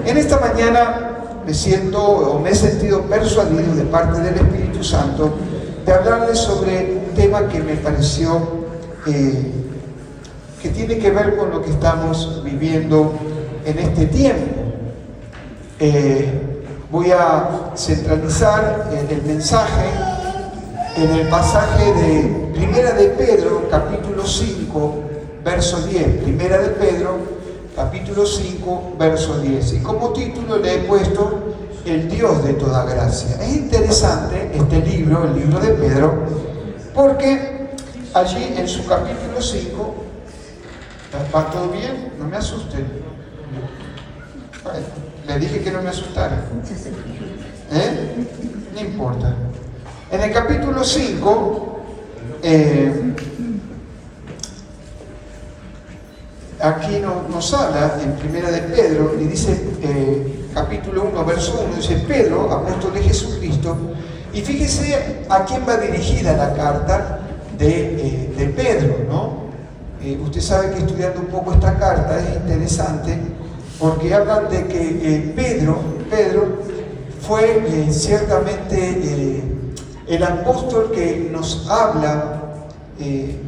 En esta mañana me he sentido persuadido de parte del Espíritu Santo de hablarles sobre un tema que me pareció que tiene que ver con lo que estamos viviendo en este tiempo. Voy a centralizar el mensaje en el pasaje de Primera de Pedro, capítulo 5, verso 10. Primera de Pedro, capítulo 5, verso 10. Y como título le he puesto El Dios de toda gracia. Es interesante este libro, el libro de Pedro, porque allí en su capítulo 5, ¿va todo bien? No me asusten. Bueno, le dije que no me asustara. No importa. En el capítulo 5, aquí nos habla en Primera de Pedro, y dice, capítulo 1, verso 1, dice: Pedro, apóstol de Jesucristo. Y fíjese a quién va dirigida la carta de Pedro, ¿no? Usted sabe que estudiando un poco esta carta es interesante, porque hablan de que Pedro fue ciertamente el apóstol que nos habla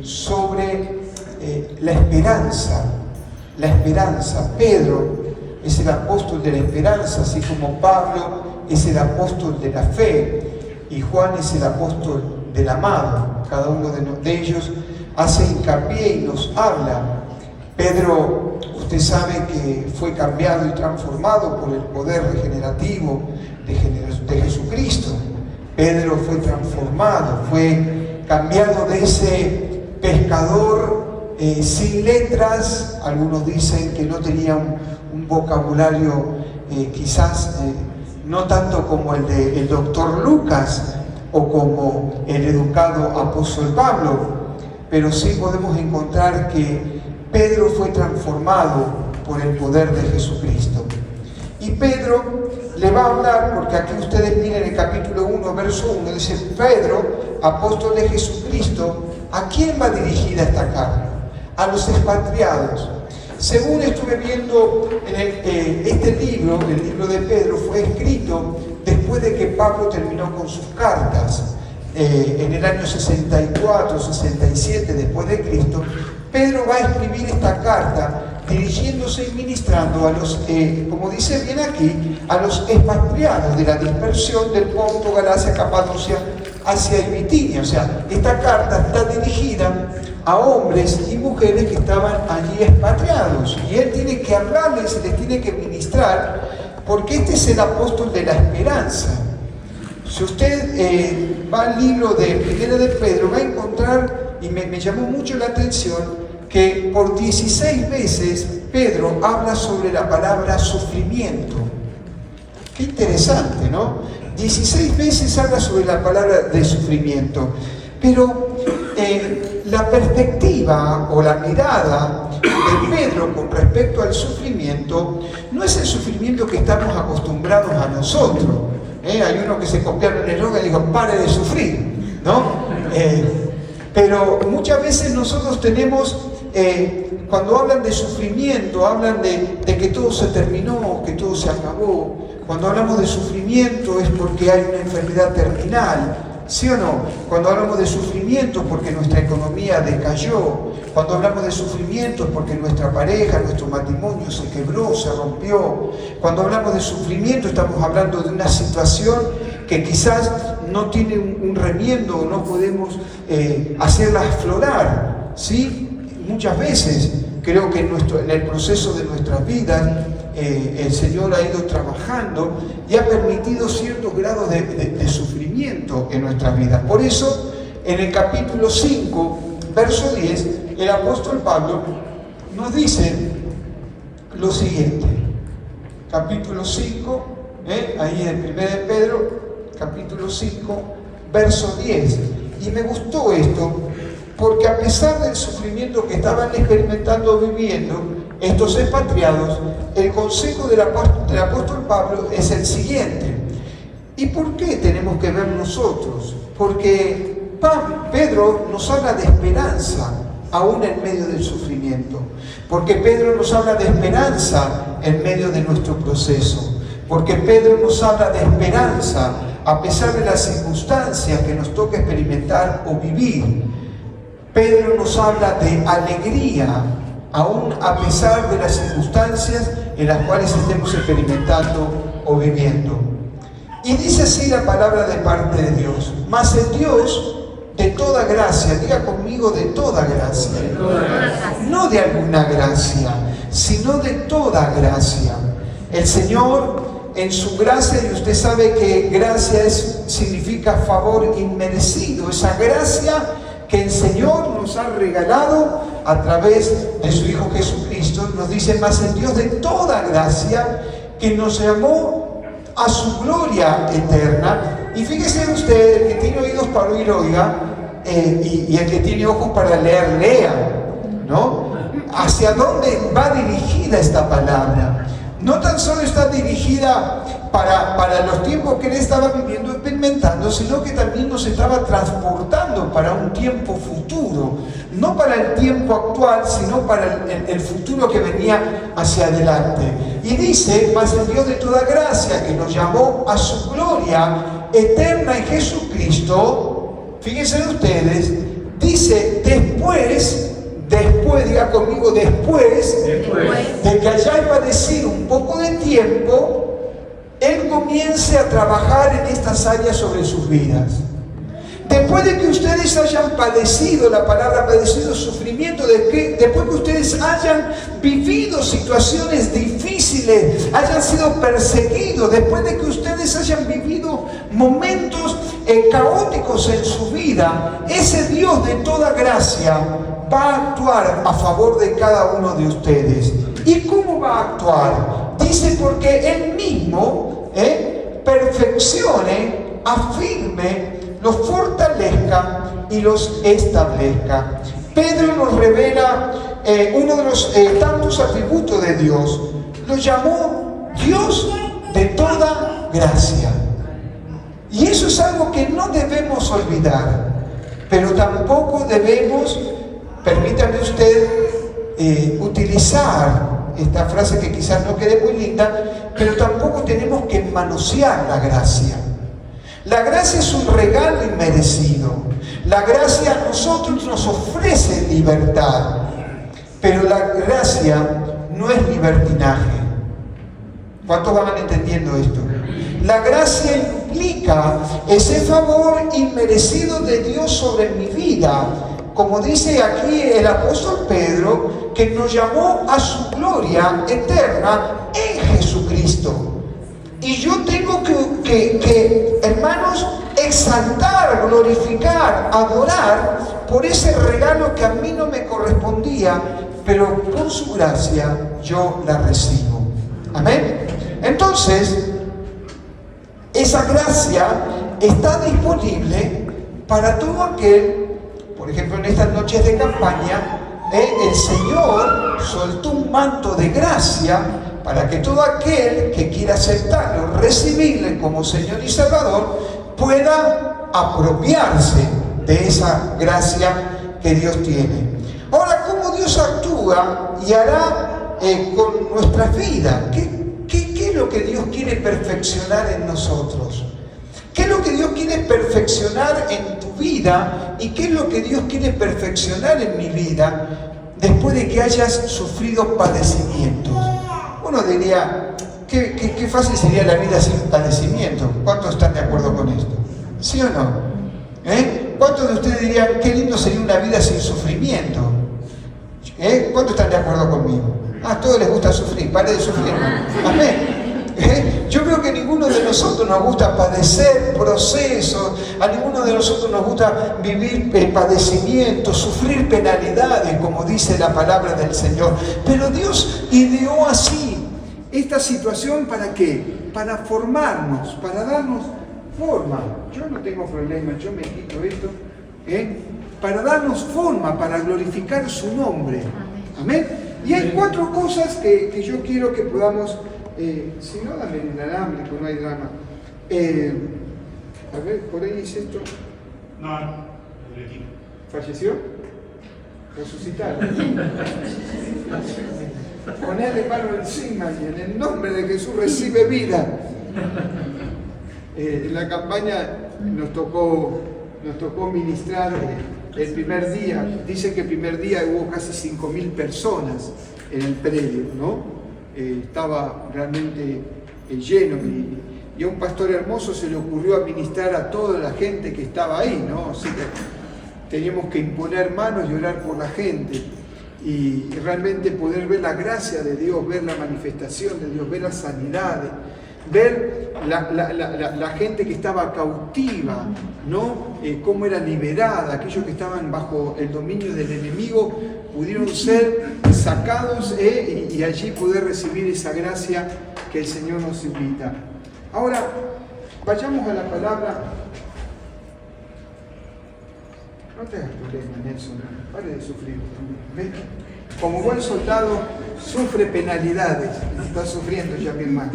sobre la esperanza. La esperanza. Pedro es el apóstol de la esperanza, así como Pablo es el apóstol de la fe y Juan es el apóstol del amado. Cada uno de ellos hace hincapié y nos habla. Pedro, usted sabe que fue cambiado y transformado por el poder regenerativo de Jesucristo. Pedro fue transformado, fue cambiado de ese pescador sin letras. Algunos dicen que no tenía un vocabulario quizás no tanto como el del doctor Lucas o como el educado apóstol Pablo, pero sí podemos encontrar que Pedro fue transformado por el poder de Jesucristo. Y Pedro le va a hablar, porque aquí ustedes miren el capítulo 1, verso 1, dice: Pedro, apóstol de Jesucristo. ¿A quién va dirigida esta carta? A los expatriados. Según estuve viendo, este libro, el libro de Pedro, fue escrito después de que Pablo terminó con sus cartas. En el año 64, 67 después de Cristo, Pedro va a escribir esta carta dirigiéndose y ministrando a los, como dice bien aquí, a los expatriados de la dispersión del Ponto, Galacia, Capadocia, Asia y Bitinia. O sea, esta carta está dirigida a hombres y mujeres que estaban allí expatriados, y él tiene que hablarles, les tiene que ministrar, porque este es el apóstol de la esperanza. Si usted va al libro de Primera de Pedro, va a encontrar, y me llamó mucho la atención, que por 16 veces Pedro habla sobre la palabra sufrimiento. Qué interesante, ¿no? 16 veces habla sobre la palabra de sufrimiento. Pero la perspectiva o la mirada de Pedro con respecto al sufrimiento no es el sufrimiento que estamos acostumbrados a nosotros. Hay uno que se copiaron el eslogan y dijo: pare de sufrir, ¿no? Pero muchas veces nosotros tenemos, cuando hablan de sufrimiento, hablan de que todo se terminó, que todo se acabó. Cuando hablamos de sufrimiento es porque hay una enfermedad terminal, ¿sí o no? Cuando hablamos de sufrimiento es porque nuestra economía decayó. Cuando hablamos de sufrimiento es porque nuestra pareja, nuestro matrimonio se quebró, se rompió. Cuando hablamos de sufrimiento estamos hablando de una situación que quizás no tiene un remiendo o no podemos hacerla aflorar, ¿sí? Muchas veces creo que en el proceso de nuestras vidas el Señor ha ido trabajando y ha permitido ciertos grados de sufrimiento en nuestras vidas. Por eso, en el capítulo 5, verso 10, el apóstol Pablo nos dice lo siguiente. Capítulo 5, ahí en 1 de Pedro, capítulo 5, verso 10. Y me gustó esto, porque a pesar del sufrimiento que estaban experimentando, viviendo estos expatriados, el consejo del apóstol Pablo es el siguiente. ¿Y por qué tenemos que ver nosotros? Porque Pedro nos habla de esperanza, aún en medio del sufrimiento. Porque Pedro nos habla de esperanza en medio de nuestro proceso. Porque Pedro nos habla de esperanza a pesar de las circunstancias que nos toca experimentar o vivir. Pedro nos habla de alegría, aún a pesar de las circunstancias en las cuales estemos experimentando o viviendo. Y dice así la palabra de parte de Dios: mas el Dios de toda gracia, diga conmigo, de toda gracia, no de alguna gracia, sino de toda gracia. El Señor, en su gracia, y usted sabe que gracia significa favor inmerecido, esa gracia que el Señor nos ha regalado a través de su Hijo Jesucristo, nos dice: mas el Dios de toda gracia, que nos llamó a su gloria eterna. Y fíjese usted, el que tiene oídos para oír, oiga, y el que tiene ojos para leer, lea, ¿no? ¿Hacia dónde va dirigida esta palabra? No tan solo está dirigida para los tiempos que él estaba viviendo, experimentando, sino que también nos estaba transportando para un tiempo futuro. No para el tiempo actual, sino para el futuro que venía hacia adelante. Y dice: mas el Dios de toda gracia, que nos llamó a su gloria eterna en Jesucristo, fíjense ustedes, dice después, diga conmigo, después de que hayáis padecido un poco de tiempo, Él comience a trabajar en estas áreas sobre sus vidas. Después de que ustedes hayan padecido, la palabra padecido, sufrimiento, después que ustedes hayan vivido situaciones difíciles, hayan sido perseguidos, después de que ustedes hayan vivido momentos caóticos en su vida, ese Dios de toda gracia va a actuar a favor de cada uno de ustedes. ¿Y cómo va a actuar? Dice: porque Él mismo perfeccione, afirme, los fortalezca y los establezca. Pedro nos revela uno de los tantos atributos de Dios. Lo llamó Dios de toda gracia. Y eso es algo que no debemos olvidar, pero tampoco debemos, permítame usted, utilizar esta frase que quizás no quede muy linda, pero tampoco tenemos que manosear la gracia. La gracia es un regalo inmerecido. La gracia a nosotros nos ofrece libertad, pero la gracia no es libertinaje. ¿Cuántos van entendiendo esto? La gracia implica ese favor inmerecido de Dios sobre mi vida, como dice aquí el apóstol Pedro, que nos llamó a su gloria eterna en Jesucristo. Y yo tengo que, hermanos, exaltar, glorificar, adorar por ese regalo que a mí no me correspondía, pero por su gracia yo la recibo. Amén. Entonces, esa gracia está disponible para todo aquel, por ejemplo, en estas noches de campaña, el Señor soltó un manto de gracia para que todo aquel que quiera aceptarlo, recibirle como Señor y Salvador, pueda apropiarse de esa gracia que Dios tiene. Ahora, ¿cómo Dios actúa y hará con nuestra vida? ¿Qué es lo que Dios quiere perfeccionar en nosotros? ¿Qué es lo que Dios quiere perfeccionar en tu vida? ¿Y qué es lo que Dios quiere perfeccionar en mi vida después de que hayas sufrido padecimientos? Uno diría, qué fácil sería la vida sin padecimiento. ¿Cuántos están de acuerdo con esto? ¿Sí o no? ¿Cuántos de ustedes dirían, qué lindo sería una vida sin sufrimiento? ¿Cuántos están de acuerdo conmigo? A todos les gusta sufrir, pare de sufrir. Amén. Yo creo que ninguno de nosotros nos gusta padecer procesos, a ninguno de nosotros nos gusta vivir padecimientos, sufrir penalidades, como dice la palabra del Señor. Pero Dios ideó así esta situación, ¿para qué? Para formarnos, para darnos forma. Yo no tengo problema, yo me quito esto, para darnos forma, para glorificar su nombre. Amén. Y hay 4 cosas que yo quiero que podamos, si no, dame el alambre, pues no hay drama. A ver, por ahí es esto. No, el equipo. ¿Falleció? resucitar. Ponerle mano encima y en el nombre de Jesús recibe vida. En la campaña nos tocó ministrar el primer día. Dice que el primer día hubo casi 5.000 personas en el predio, ¿no? Estaba realmente lleno y a un pastor hermoso se le ocurrió administrar a toda la gente que estaba ahí, ¿no? Así que teníamos que imponer manos y orar por la gente y realmente poder ver la gracia de Dios, ver la manifestación de Dios, ver las sanidades, ver la gente que estaba cautiva, ¿no? Cómo era liberada, aquellos que estaban bajo el dominio del enemigo pudieron ser sacados y allí poder recibir esa gracia que el Señor nos invita. Ahora, vayamos a la palabra. No te hagas problema, Nelson, pare de sufrir. ¿Ves? Como buen soldado, sufre penalidades. Está sufriendo ya mi hermano.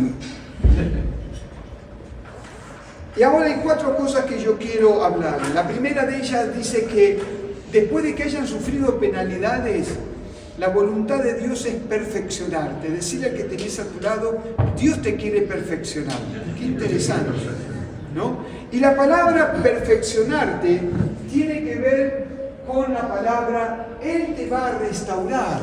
Y ahora hay 4 cosas que yo quiero hablar. La primera de ellas dice que después de que hayan sufrido penalidades, la voluntad de Dios es perfeccionarte. Decirle al que tenés a tu lado, Dios te quiere perfeccionar. Qué interesante, ¿no? Y la palabra perfeccionarte tiene que ver con la palabra, Él te va a restaurar.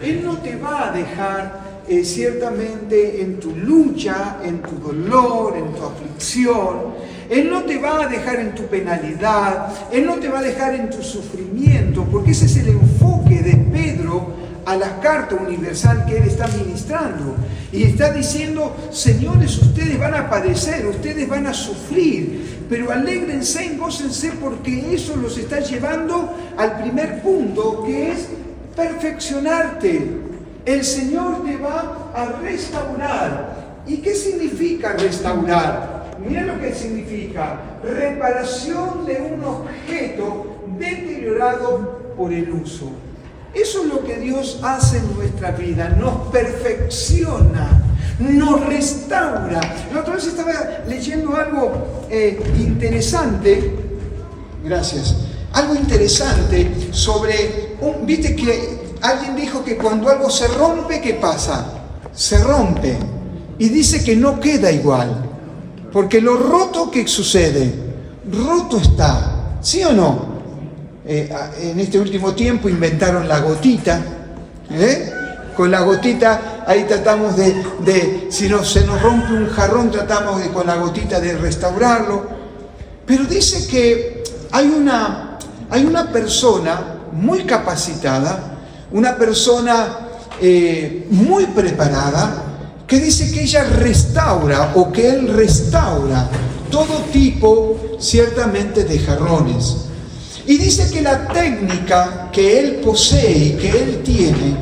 Él no te va a dejar ciertamente en tu lucha, en tu dolor, en tu aflicción. Él no te va a dejar en tu penalidad, Él no te va a dejar en tu sufrimiento, porque ese es el enfoque de Pedro a la carta universal que él está ministrando. Y está diciendo, señores, ustedes van a padecer, ustedes van a sufrir, pero alégrense y gócense porque eso los está llevando al primer punto, que es perfeccionarte. El Señor te va a restaurar. ¿Y qué significa restaurar? Mira lo que significa: reparación de un objeto deteriorado por el uso. Eso es lo que Dios hace en nuestra vida, nos perfecciona, nos restaura. La otra vez estaba leyendo algo interesante, gracias, algo interesante sobre, viste que alguien dijo que cuando algo se rompe, ¿qué pasa? Se rompe y dice que no queda igual, porque lo roto, ¿qué sucede? Roto está, ¿sí o no? En este último tiempo inventaron la gotita, con la gotita ahí tratamos si se nos rompe un jarrón, tratamos con la gotita de restaurarlo. Pero dice que hay una persona muy capacitada, una persona muy preparada, que dice que ella restaura, o que él restaura todo tipo ciertamente de jarrones. Y dice que la técnica que él posee y que él tiene,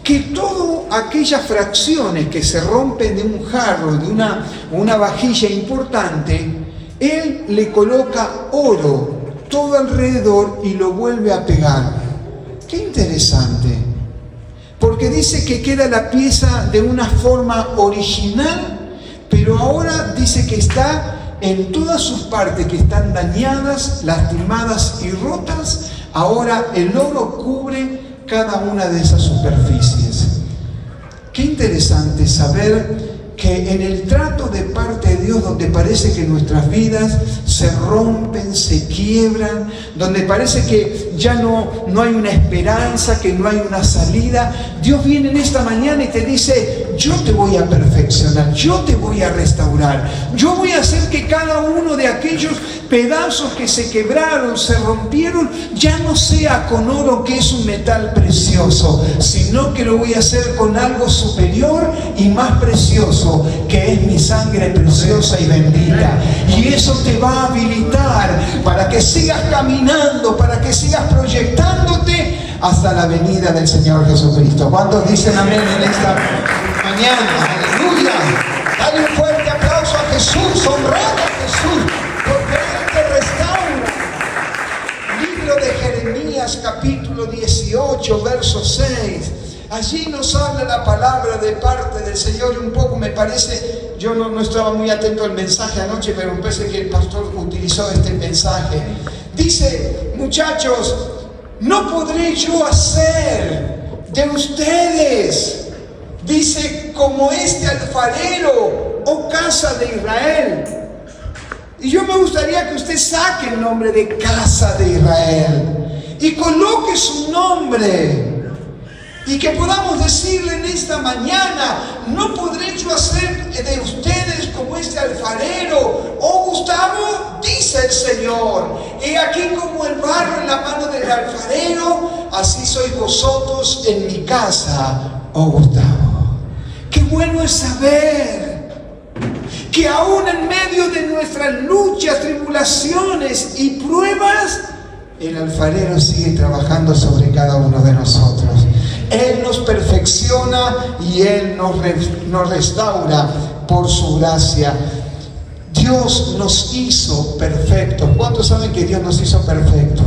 que todas aquellas fracciones que se rompen de un jarro, de una vajilla importante, él le coloca oro todo alrededor y lo vuelve a pegar. Qué interesante, porque dice que queda la pieza de una forma original, pero ahora dice que está en todas sus partes que están dañadas, lastimadas y rotas. Ahora el oro cubre cada una de esas superficies. Qué interesante saber que en el trato de parte de Dios, donde parece que nuestras vidas se rompen, se quiebran, donde parece que ya no hay una esperanza, que no hay una salida, Dios viene en esta mañana y te dice: yo te voy a perfeccionar, yo te voy a restaurar, yo voy a hacer que cada uno de aquellos pedazos que se quebraron, se rompieron, ya no sea con oro, que es un metal precioso, sino que lo voy a hacer con algo superior y más precioso, que es mi sangre preciosa y bendita. Y eso te va a habilitar para que sigas caminando, para que sigas proyectándote hasta la venida del Señor Jesucristo. ¿Cuántos dicen amén en esta mañana? ¡Aleluya! Dale un fuerte aplauso a Jesús, honrad a Jesús, porque Él te restaura. Libro de Jeremías, capítulo 18, verso 6. Allí nos habla la palabra de parte del Señor, y un poco me parece, yo no estaba muy atento al mensaje anoche, pero me parece que el pastor utilizó este mensaje. Dice: muchachos, no podré yo hacer de ustedes, dice, como este alfarero, oh casa de Israel. Y yo me gustaría que usted saque el nombre de casa de Israel y coloque su nombre. Y que podamos decirle en esta mañana, no podré yo hacer de ustedes como este alfarero. Oh Gustavo, dice el Señor, he aquí como el barro en la mano del alfarero, así sois vosotros en mi casa, oh Gustavo. Qué bueno es saber que aún en medio de nuestras luchas, tribulaciones y pruebas, el alfarero sigue trabajando sobre cada uno de nosotros. Él nos perfecciona y Él nos restaura por su gracia. Dios nos hizo perfectos. ¿Cuántos saben que Dios nos hizo perfectos?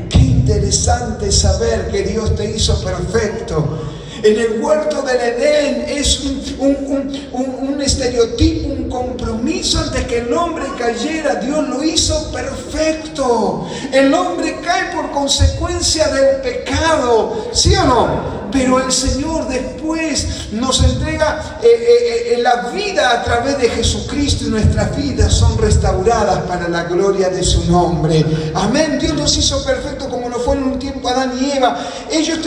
Qué interesante saber que Dios te hizo perfecto. En el huerto del Edén es un estereotipo, un compromiso antes que el hombre cayera. Dios lo hizo perfecto. El hombre cae por consecuencia del pecado, ¿sí o no? Pero el Señor después nos entrega la vida a través de Jesucristo y nuestras vidas son restauradas para la gloria de su nombre. Amén. Dios nos hizo perfectos como lo fue en un tiempo Adán y Eva. Ellos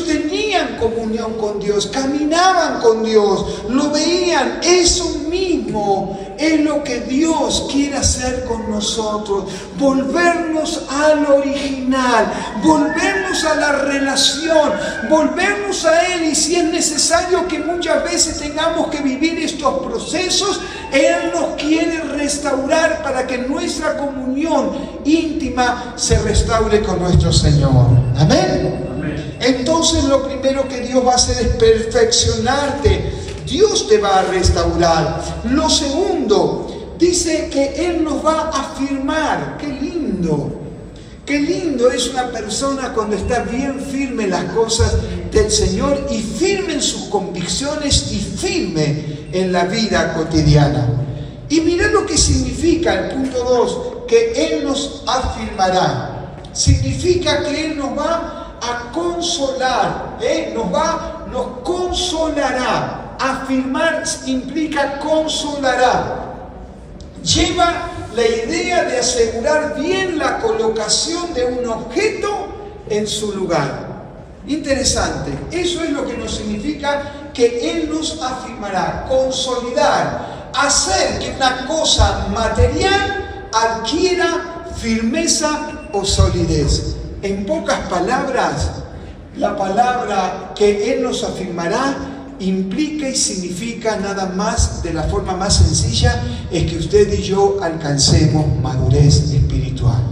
tenían comunión con Dios, caminaban con Dios, lo veían. Eso mismo es lo que Dios quiere hacer con nosotros, volvernos al original, volvernos a la relación, volvernos a Él. Y si es necesario que muchas veces tengamos que vivir estos procesos, Él nos quiere restaurar para que nuestra comunión íntima se restaure con nuestro Señor. Amén. Entonces lo primero que Dios va a hacer es perfeccionarte. Dios te va a restaurar. Lo segundo, dice que Él nos va a afirmar. ¡Qué lindo! ¡Qué lindo es una persona cuando está bien firme en las cosas del Señor y firme en sus convicciones y firme en la vida cotidiana! Y mirá lo que significa el punto 2, que Él nos afirmará. Significa que Él nos va a consolar, nos consolará. Afirmar implica consolará. Lleva la idea de asegurar bien la colocación de un objeto en su lugar. Interesante. Eso es lo que nos significa que Él nos afirmará. Consolidar. Hacer que una cosa material adquiera firmeza o solidez. En pocas palabras, la palabra que Él nos afirmará implica y significa nada más, de la forma más sencilla, es que usted y yo alcancemos madurez espiritual.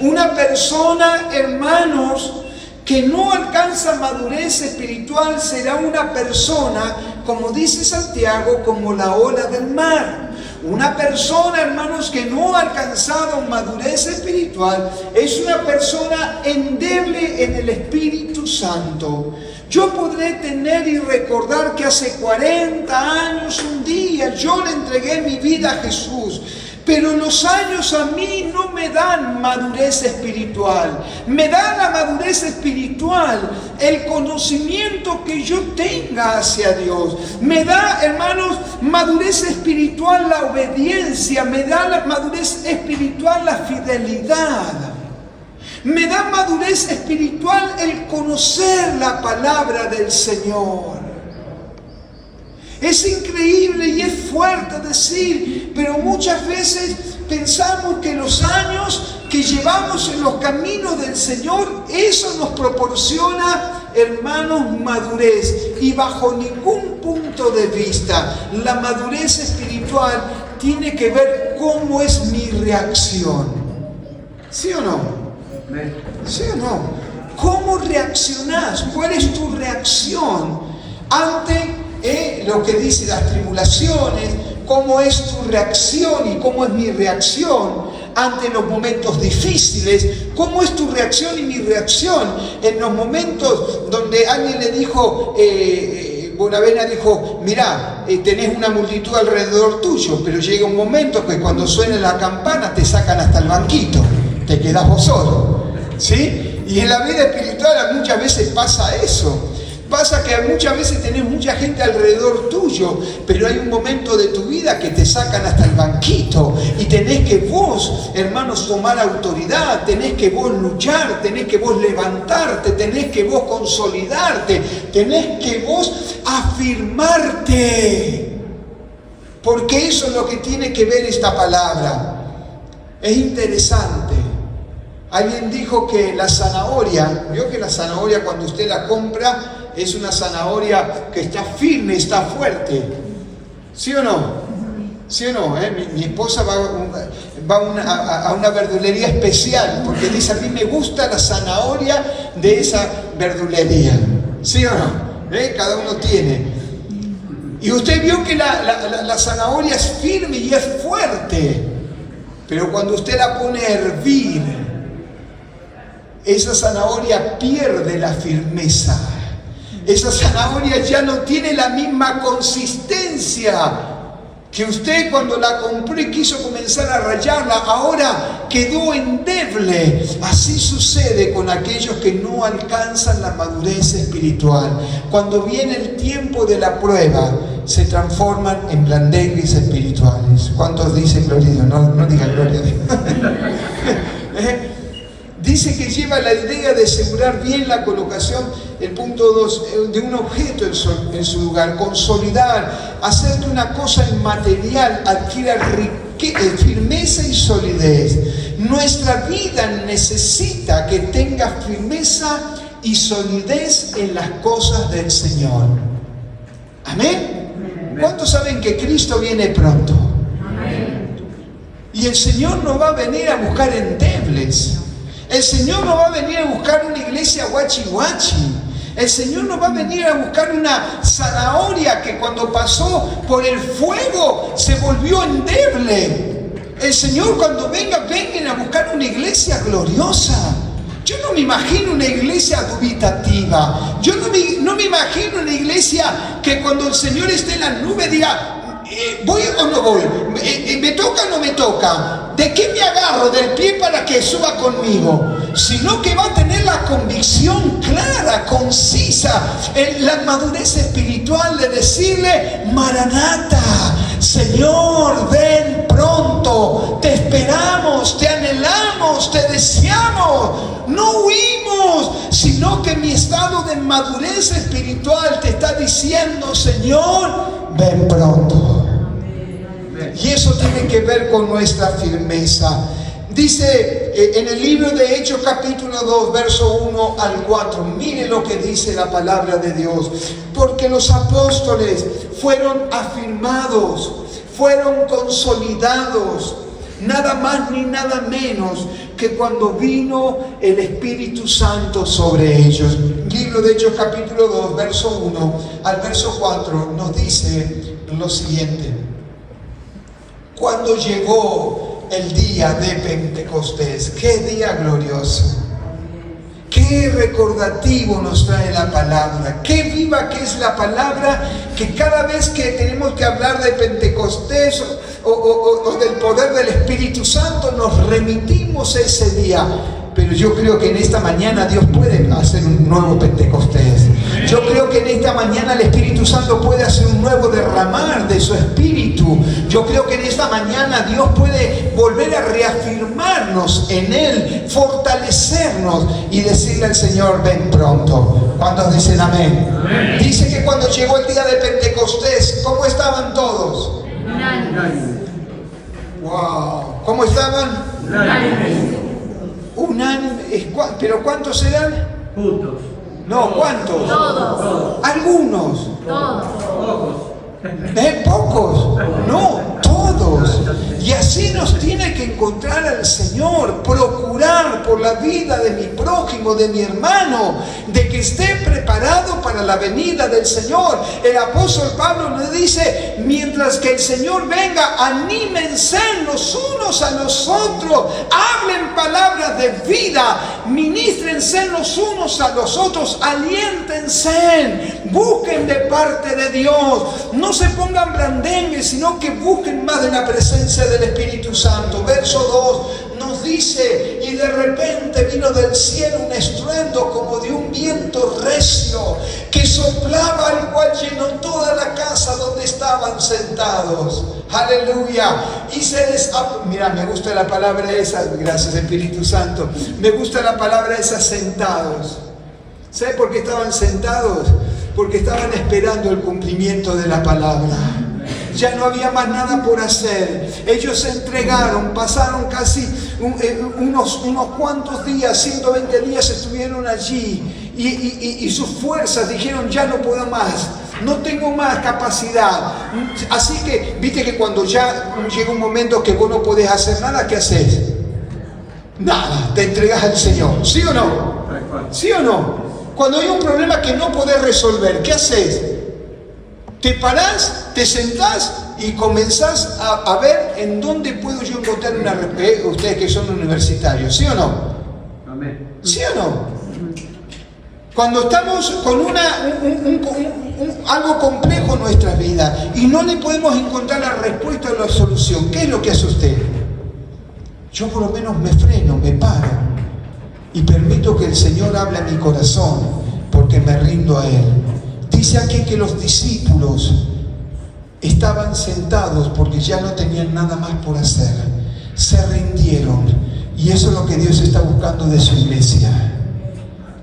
Una persona, hermanos, que no alcanza madurez espiritual será una persona, como dice Santiago, como la ola del mar. Una persona, hermanos, que no ha alcanzado madurez espiritual es una persona endeble en el Espíritu Santo. Yo podré tener y recordar que hace 40 años un día yo le entregué mi vida a Jesús. Pero los años a mí no me dan madurez espiritual. Me da la madurez espiritual el conocimiento que yo tenga hacia Dios. Me da, hermanos, madurez espiritual la obediencia. Me da la madurez espiritual la fidelidad. Me da madurez espiritual el conocer la palabra del Señor. Es increíble y es fuerte decir, pero muchas veces pensamos que los años que llevamos en los caminos del Señor, eso nos proporciona, hermanos, madurez. Y bajo ningún punto de vista, la madurez espiritual tiene que ver cómo es mi reacción. ¿Sí o no? ¿Sí o no? ¿Cómo reaccionás? ¿Cuál es tu reacción ante lo que dice las tribulaciones? ¿Cómo es tu reacción y cómo es mi reacción ante los momentos difíciles? ¿Cómo es tu reacción y mi reacción en los momentos donde alguien le dijo, Bonavena dijo, mirá, tenés una multitud alrededor tuyo, pero llega un momento que cuando suena la campana te sacan hasta el banquito? te quedás vos solo, ¿sí? Y en la vida espiritual muchas veces pasa eso. Pasa que muchas veces tenés mucha gente alrededor tuyo, pero hay un momento de tu vida que te sacan hasta el banquito y tenés que vos, hermanos, tomar autoridad, tenés que vos luchar, tenés que vos levantarte, tenés que vos consolidarte, tenés que vos afirmarte. Porque eso es lo que tiene que ver esta palabra. Es interesante. Alguien dijo que la zanahoria, vio que la zanahoria cuando usted la compra es una zanahoria que está firme, está fuerte. ¿Sí o no? ¿Sí o no? Mi esposa va a una verdulería especial porque dice, a mí me gusta la zanahoria de esa verdulería. ¿Sí o no? Cada uno tiene. Y usted vio que la zanahoria es firme y es fuerte. Pero cuando usted la pone a hervir, esa zanahoria pierde la firmeza. Esa zanahoria ya no tiene la misma consistencia que usted cuando la compró y quiso comenzar a rallarla, ahora quedó endeble. Así sucede con aquellos que no alcanzan la madurez espiritual. Cuando viene el tiempo de la prueba, se transforman en blandengues espirituales. ¿Cuántos dicen gloria a Dios? No digan gloria a Dios. Dice que lleva la idea de asegurar bien la colocación, el punto 2, de un objeto en su lugar, consolidar, hacer de una cosa inmaterial, adquiera firmeza y solidez. Nuestra vida necesita que tenga firmeza y solidez en las cosas del Señor. ¿Amén? ¿Cuántos saben que Cristo viene pronto? Amén. Y el Señor no va a venir a buscar endebles. El Señor no va a venir a buscar una iglesia guachi guachi. El Señor no va a venir a buscar una zanahoria que cuando pasó por el fuego se volvió endeble. El Señor cuando vengan a buscar una iglesia gloriosa. Yo no me imagino una iglesia dubitativa. Yo no me imagino una iglesia que cuando el Señor esté en la nube diga, ¿voy o no voy? ¿Me toca o no me toca? ¿De qué me agarro del pie para que suba conmigo? Sino que va a tener la convicción clara, concisa, en la madurez espiritual de decirle, Maranata, Señor, ven pronto, te esperamos, te anhelamos, te deseamos. No huimos, sino que mi estado de madurez espiritual te está diciendo, Señor, ven pronto. Y eso tiene que ver con nuestra firmeza. Dice en el libro de Hechos capítulo 2, verso 1 al 4, mire lo que dice la palabra de Dios. Porque los apóstoles fueron afirmados, fueron consolidados, nada más ni nada menos que cuando vino el Espíritu Santo sobre ellos. Libro de Hechos capítulo 2, verso 1 al verso 4 nos dice lo siguiente. Cuando llegó el día de Pentecostés, qué día glorioso, qué recordativo nos trae la palabra, qué viva que es la palabra, que cada vez que tenemos que hablar de Pentecostés o del poder del Espíritu Santo nos remitimos a ese día. Pero yo creo que en esta mañana Dios puede hacer un nuevo Pentecostés. Yo creo que en esta mañana el Espíritu Santo puede hacer un nuevo derramar de su Espíritu. Yo creo que en esta mañana Dios puede volver a reafirmarnos en Él, fortalecernos y decirle al Señor, ven pronto. ¿Cuántos dicen amén? Amén. Dice que cuando llegó el día de Pentecostés, ¿cómo estaban todos? Wow. ¿Cómo estaban? Unánime. ¿Pero cuántos eran? Juntos. No, ¿cuántos? Todos. Algunos. Todos. Pocos. No, todos. Y así nos tiene que encontrar al Señor, procurar por la vida de mi prójimo, de mi hermano, de que esté preparado para la venida del Señor. El apóstol Pablo nos dice, mientras que el Señor venga, anímense los unos a los otros, hablen palabras de vida, ministrense los unos a los otros, aliéntense, busquen de parte de Dios, no se pongan blandengues, sino que busquen más de la presencia del Espíritu Santo. Verso nos dice, y de repente vino del cielo un estruendo como de un viento recio que soplaba, el cual llenó toda la casa donde estaban sentados. Aleluya. Y mira, me gusta la palabra esa, gracias Espíritu Santo, me gusta la palabra esa, sentados. ¿Sabe por qué estaban sentados? Porque estaban esperando el cumplimiento de la palabra. Ya no había más nada por hacer. Ellos se entregaron, pasaron casi unos cuantos días, 120 días estuvieron allí. Y sus fuerzas dijeron, ya no puedo más, no tengo más capacidad. Así que, viste que cuando ya llega un momento que vos no podés hacer nada, ¿qué haces? Nada, te entregas al Señor. ¿Sí o no? ¿Sí o no? Cuando hay un problema que no podés resolver, ¿qué haces? Te parás, te sentás y comenzás a ver en dónde puedo yo encontrar una respuesta. Ustedes que son universitarios, ¿sí o no? Amén. ¿Sí o no? Cuando estamos con algo complejo en nuestra vida y no le podemos encontrar la respuesta o la solución, ¿qué es lo que hace usted? Yo por lo menos me freno, me paro y permito que el Señor hable a mi corazón, porque me rindo a Él. Dice aquí que los discípulos estaban sentados porque ya no tenían nada más por hacer. Se rindieron, y eso es lo que Dios está buscando de su iglesia.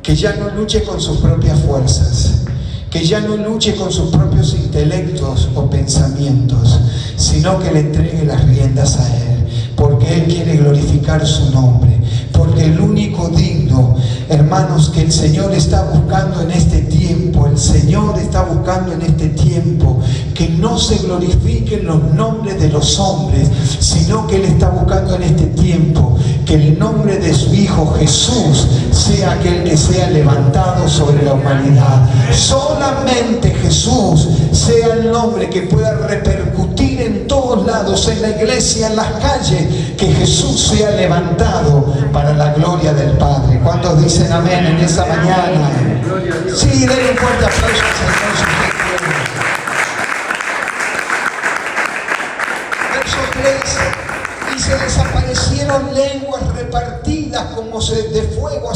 Que ya no luche con sus propias fuerzas, que ya no luche con sus propios intelectos o pensamientos, sino que le entregue las riendas a Él, porque Él quiere glorificar su nombre, porque el único digno, hermanos, que el Señor está buscando en este tiempo, el Señor está buscando en este tiempo que no se glorifiquen los nombres de los hombres, sino que Él está buscando en este tiempo que el nombre de su Hijo Jesús sea aquel que sea levantado sobre la humanidad. Solamente Jesús sea el nombre que pueda repercutir en todos lados, en la iglesia, en las calles, que Jesús sea levantado para la gloria del Padre. ¿Cuántos dicen amén en esa mañana? Sí, denle un fuerte aplauso al Señor. Verso 3 dice: desaparecieron lenguas repartidas como de fuego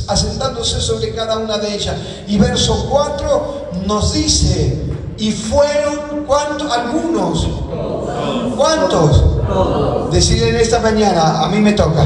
asentándose sobre cada una de ellas. Y verso 4 nos dice: y fueron, ¿cuántos? Algunos. ¿Cuántos? Deciden esta mañana: a mí me toca.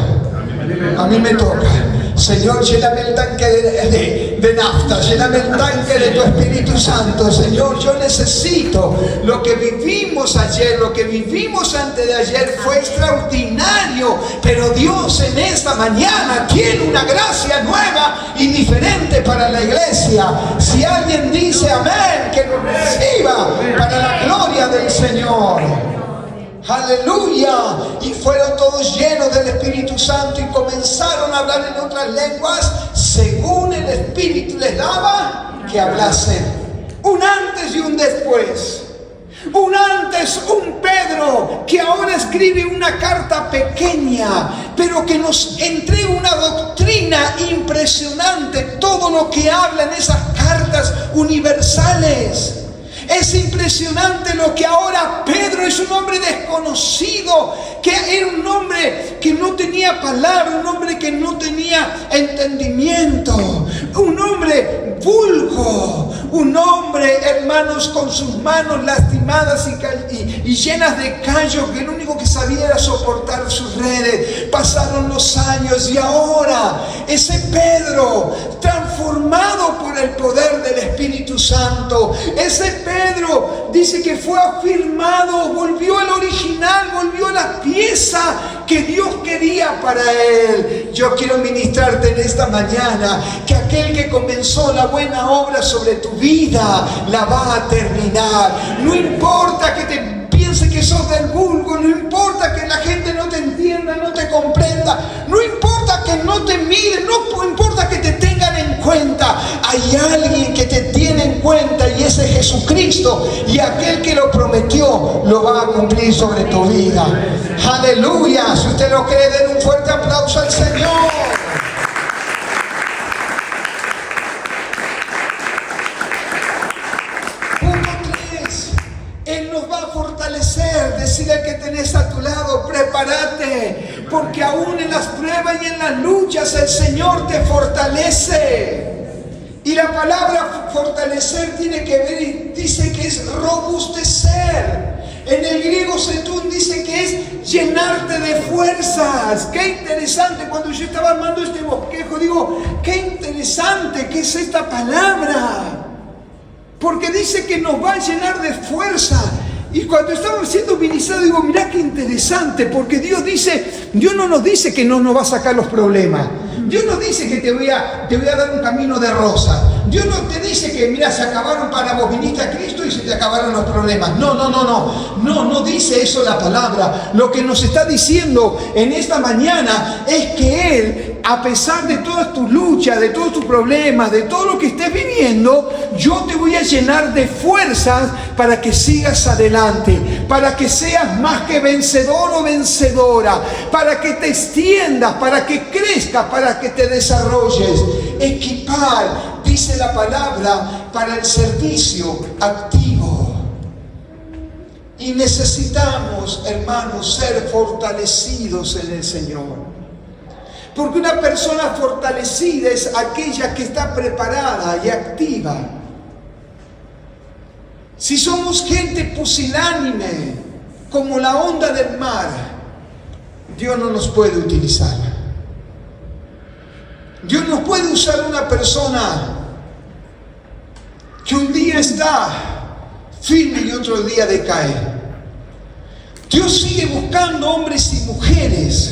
A mí me toca. Señor, lléname el tanque de nafta, lléname el tanque de tu Espíritu Santo. Señor, yo necesito. Lo que vivimos ayer, lo que vivimos antes de ayer fue extraordinario, pero Dios en esta mañana tiene una gracia nueva y diferente para la iglesia. Si alguien dice amén, que lo reciba para la gloria del Señor. Aleluya. Y fueron todos llenos del Espíritu Santo y comenzaron a hablar en otras lenguas según el Espíritu les daba que hablasen. Un antes y un después. Un antes, un Pedro que ahora escribe una carta pequeña, pero que nos entrega una doctrina impresionante. Todo lo que habla en esas cartas universales. Es impresionante lo que ahora Pedro es un hombre desconocido, que era un hombre que no tenía palabra, un hombre que no tenía entendimiento, un hombre vulgo, un hombre, hermanos, con sus manos lastimadas y llenas de callos, que lo único que sabía era soportar sus redes. Pasaron los años y ahora ese Pedro, transformado por el poder del Espíritu Santo, ese Pedro dice que fue afirmado, volvió al original, volvió a la pieza que Dios quería para él. Yo quiero ministrarte en esta mañana que aquel que comenzó la buena obra sobre tu vida la va a terminar. No importa que te piense que sos del vulgo, no importa que la gente no te entienda, no te comprenda, no importa que no te miren, no importa que te tengan en cuenta. Hay alguien que te tiene en cuenta y ese es Jesucristo, y aquel que lo prometió lo va a cumplir sobre tu vida. Aleluya. Si usted lo cree, den un fuerte aplauso al Señor. Punto 3. Él nos nos va a fortalecer. Decirle al que tenés a tu lado, prepárate, porque aún en las pruebas y en las luchas el Señor te fortalece. Y la palabra fortalecer tiene que ver, y dice que es robustecer. En el griego setún dice que es llenarte de fuerzas. Qué interesante. Cuando yo estaba armando este bosquejo, digo, qué interesante que es esta palabra. Porque dice que nos va a llenar de fuerza. Y cuando estaba siendo ministrado, digo, mirá qué interesante, porque Dios no nos dice que no nos va a sacar los problemas. Dios no dice que te voy a dar un camino de rosa. Dios no te dice que, mira, se acabaron para vos, viniste a Cristo y se te acabaron los problemas. No dice eso la palabra. Lo que nos está diciendo en esta mañana es que Él, a pesar de todas tus luchas, de todos tus problemas, de todo lo que estés viviendo, yo te voy a llenar de fuerzas para que sigas adelante, para que seas más que vencedor o vencedora, para que te extiendas, para que crezcas, para que te desarrolles. Equipar, dice la palabra, para el servicio activo. Y necesitamos, hermanos, ser fortalecidos en el Señor. Porque una persona fortalecida es aquella que está preparada y activa. Si somos gente pusilánime, como la onda del mar, Dios no nos puede utilizar. Dios no puede usar una persona que un día está firme y otro día decae. Dios sigue buscando hombres y mujeres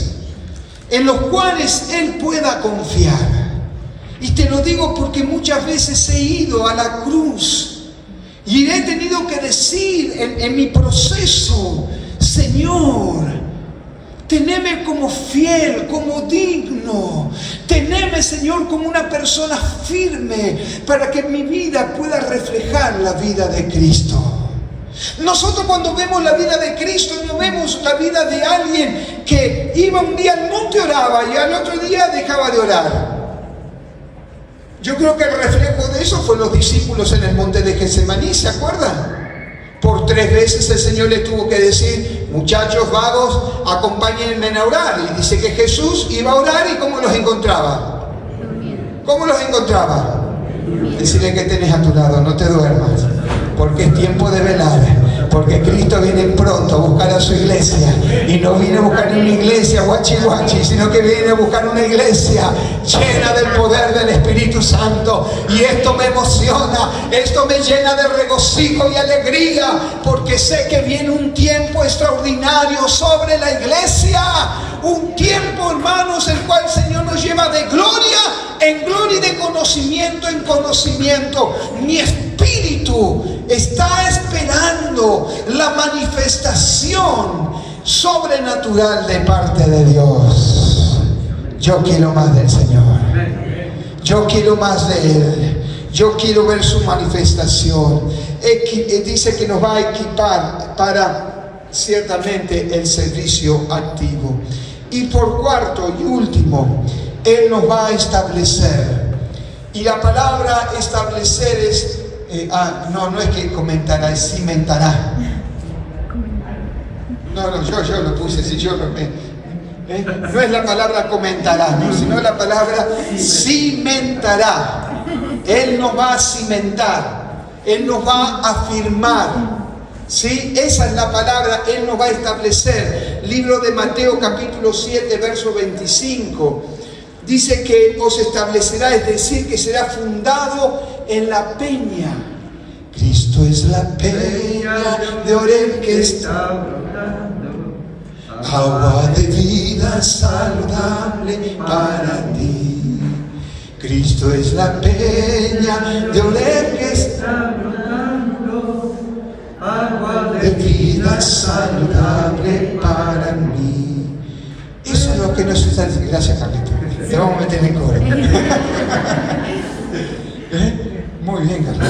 en los cuales Él pueda confiar. Y te lo digo porque muchas veces he ido a la cruz y he tenido que decir en mi proceso, Señor, teneme como fiel, como digno. Teneme, Señor, como una persona firme para que mi vida pueda reflejar la vida de Cristo. Nosotros cuando vemos la vida de Cristo no vemos la vida de alguien que iba un día al monte, oraba y al otro día dejaba de orar. Yo creo que el reflejo de eso fue los discípulos en el monte de Getsemaní, ¿se acuerdan? Por 3 veces el Señor le tuvo que decir, muchachos vagos, acompáñenme a orar. Y dice que Jesús iba a orar y ¿cómo los encontraba? ¿Cómo los encontraba? Decirle que tenés a tu lado, no te duermas, porque es tiempo de velar, porque Cristo viene pronto a buscar a su iglesia, y no viene a buscar una iglesia guachi guachi, sino que viene a buscar una iglesia llena del poder del Espíritu Santo. Y esto me emociona, esto me llena de regocijo y alegría, porque sé que viene un tiempo extraordinario sobre la iglesia, un tiempo, hermanos, el cual el Señor nos lleva de gloria en gloria y de conocimiento en conocimiento. Mi espíritu está esperando la manifestación sobrenatural de parte de Dios. Yo quiero más del Señor. Yo quiero más de Él. Yo quiero ver su manifestación. Dice que nos va a equipar para ciertamente el servicio activo. Y por cuarto y último, Él nos va a establecer. Y la palabra establecer es, no es que comentará, es cimentará. No, yo lo puse así, no es la palabra comentará, ¿no? Sino la palabra cimentará. Él nos va a cimentar, Él nos va a afirmar. ¿Sí? Esa es la palabra, Él nos va a establecer. Libro de Mateo capítulo 7, verso 25. Dice que os establecerá, es decir, que será fundado en la peña. Cristo es la peña de Oreb que está brotando, agua de vida saludable para ti. Cristo es la peña de Oreb que está brotando, agua de vida saludable para mí. Eso es lo que nos está diciendo. Gracias, Carlito. Te vamos a meter en el coro. Muy bien, Carlito.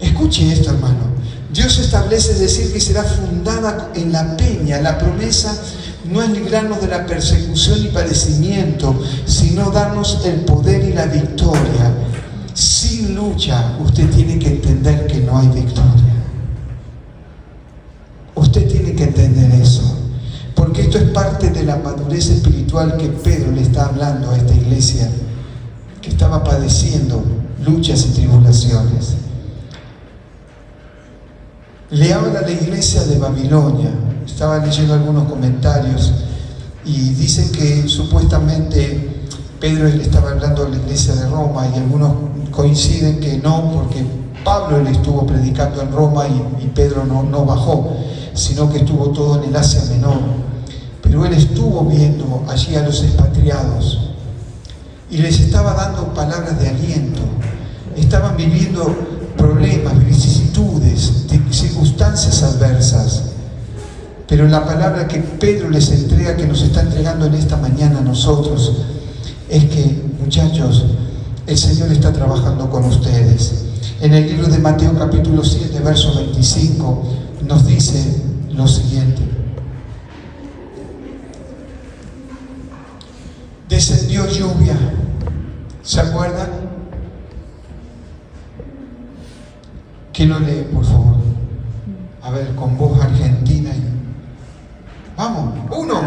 Escuche esto, hermano. Dios establece, es decir, que será fundada en la peña. La promesa no es librarnos de la persecución y padecimiento, sino darnos el poder y la victoria. Sin lucha, usted tiene que entender que no hay victoria. madurez espiritual que Pedro le está hablando a esta iglesia que estaba padeciendo luchas y tribulaciones. Le habla a la iglesia de Babilonia. Estaba leyendo algunos comentarios y dicen que supuestamente Pedro le estaba hablando a la iglesia de Roma, y algunos coinciden que no, porque Pablo le estuvo predicando en Roma y Pedro no bajó, sino que estuvo todo en el Asia Menor. Pero él estuvo viendo allí a los expatriados y les estaba dando palabras de aliento. Estaban viviendo problemas, vicisitudes, circunstancias adversas. Pero la palabra que Pedro les entrega, que nos está entregando en esta mañana a nosotros, es que, muchachos, el Señor está trabajando con ustedes. En el libro de Mateo capítulo 7, verso 25, nos dice lo siguiente: descendió lluvia. ¿Se acuerdan? ¿Quién lo lee, por favor? A ver, con voz argentina. Vamos, uno.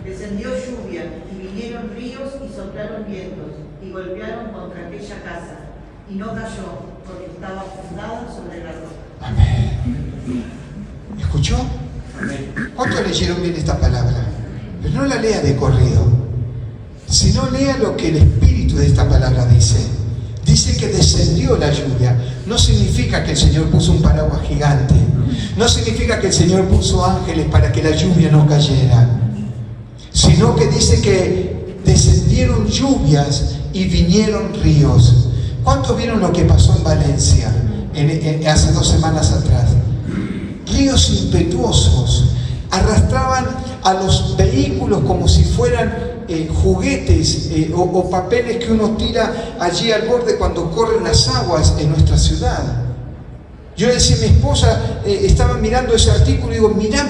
Descendió lluvia, y vinieron ríos y soplaron vientos, y golpearon contra aquella casa, y no cayó, porque estaba fundada sobre la roca. Amén. ¿Escuchó? ¿Cuántos leyeron bien esta palabra? Pero no la lea de corrido, sino lea lo que el espíritu de esta palabra dice. Dice que descendió la lluvia. No significa que el Señor puso un paraguas gigante. No significa que el Señor puso ángeles para que la lluvia no cayera. Sino que dice que descendieron lluvias y vinieron ríos. ¿Cuántos vieron lo que pasó en Valencia hace 2 semanas atrás? Ríos impetuosos arrastraban a los vehículos como si fueran juguetes o papeles que uno tira allí al borde cuando corren las aguas en nuestra ciudad. Yo decía a mi esposa, estaba mirando ese artículo y digo, mirá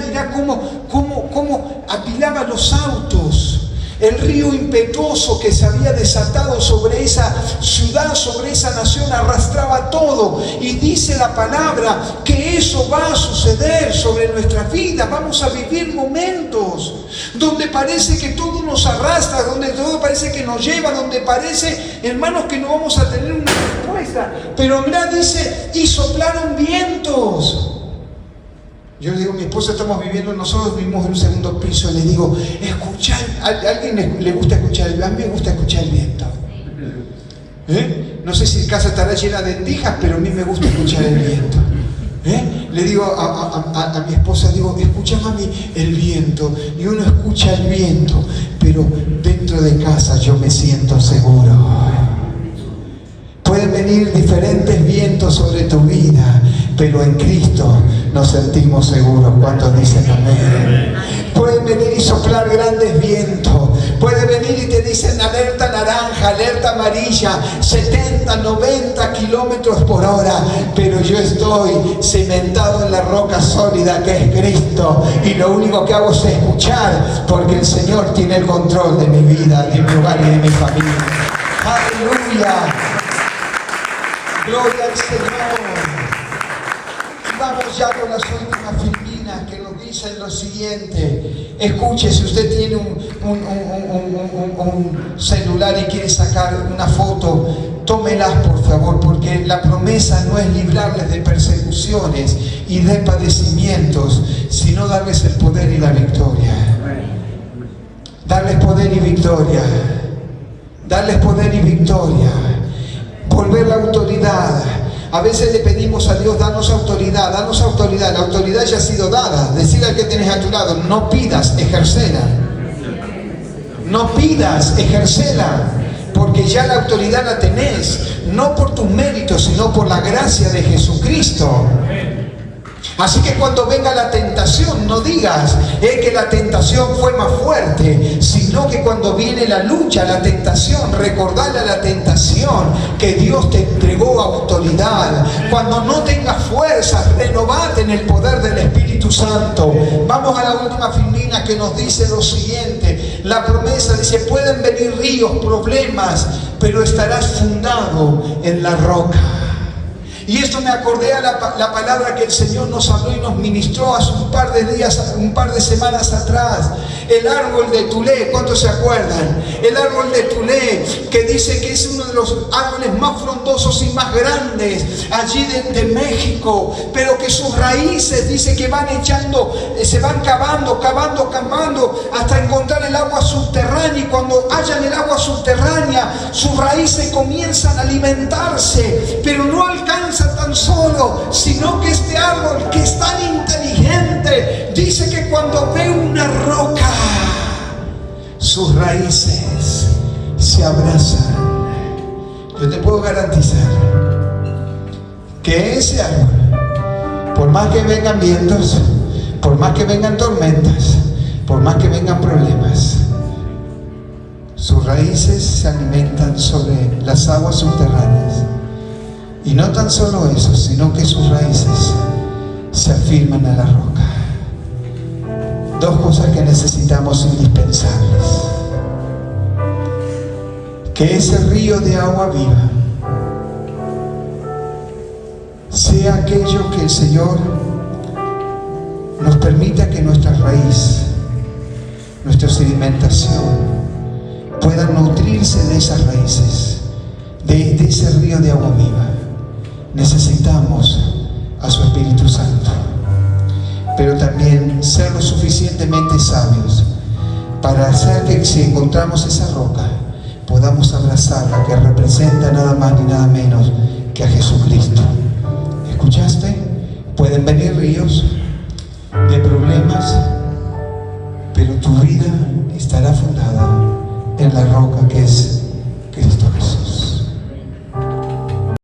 cómo apilaban los autos. El río impetuoso que se había desatado sobre esa ciudad, sobre esa nación, arrastraba todo. Y dice la palabra que eso va a suceder sobre nuestra vida. Vamos a vivir momentos donde parece que todo nos arrastra, donde todo parece que nos lleva, donde parece, hermanos, que no vamos a tener una respuesta. Pero mirá, dice, y soplaron vientos. Yo le digo a mi esposa, nosotros vivimos en un segundo piso, y le digo, escuchá, ¿a alguien le gusta escuchar? A mí me gusta escuchar el viento. No sé si la casa estará llena de endijas, pero a mí me gusta escuchar el viento. Le digo a mi esposa, digo, escucha, mami, el viento. Y uno escucha el viento, pero dentro de casa yo me siento seguro. Pueden venir diferentes vientos sobre tu vida, pero en Cristo nos sentimos seguros. ¿Cuántos dicen amén? Pueden venir y soplar grandes vientos. Puede venir y te dicen alerta naranja, alerta amarilla, 70, 90 kilómetros por hora. Pero yo estoy cimentado en la roca sólida que es Cristo. Y lo único que hago es escuchar, porque el Señor tiene el control de mi vida, de mi hogar y de mi familia. ¡Aleluya! ¡Gloria al Señor! Vamos ya con las últimas filipinas que nos dicen lo siguiente. Escuche, si usted tiene un celular y quiere sacar una foto, tómelas por favor, porque la promesa no es librarles de persecuciones y de padecimientos, sino darles el poder y la victoria. Darles poder y victoria. Darles poder y victoria. Volver la autoridad. A veces le pedimos a Dios, danos autoridad, danos autoridad. La autoridad ya ha sido dada. Decirle al que tienes a tu lado, no pidas, ejercela. No pidas, ejercela. Porque ya la autoridad la tenés. No por tus méritos, sino por la gracia de Jesucristo. Así que cuando venga la tentación, no digas que la tentación fue más fuerte, sino que cuando viene la lucha, la tentación, recordale a la tentación que Dios te entregó autoridad. Cuando no tengas fuerzas, renovate en el poder del Espíritu Santo. Vamos a la última filmina que nos dice lo siguiente. La promesa dice, pueden venir ríos, problemas, pero estarás fundado en la roca. Y esto me acordé a la palabra que el Señor nos habló y nos ministró hace un par de semanas atrás. El árbol de Tulé, ¿cuántos se acuerdan? El árbol de Tulé, que dice que es uno de los árboles más frondosos y más grandes allí de México, pero que sus raíces, dice que van se van cavando hasta encontrar el agua subterránea, y cuando hallan el agua subterránea, sus raíces comienzan a alimentarse, pero no alcanza tan solo, sino que este árbol, que es tan inteligente, dice que cuando ve una roca, sus raíces se abrazan. Yo te puedo garantizar que ese árbol, por más que vengan vientos, por más que vengan tormentas, por más que vengan problemas, sus raíces se alimentan sobre las aguas subterráneas. Y no tan solo eso, sino que sus raíces se afirman a la roca. Dos cosas que necesitamos indispensables: que ese río de agua viva sea aquello que el Señor nos permita que nuestra raíz, nuestra sedimentación, puedan nutrirse de esas raíces, de ese río de agua viva. Necesitamos a su Espíritu Santo, pero también ser lo suficientemente sabios para hacer que, si encontramos esa roca, podamos abrazarla, que representa nada más ni nada menos que a Jesucristo. ¿Escuchaste? Pueden venir ríos,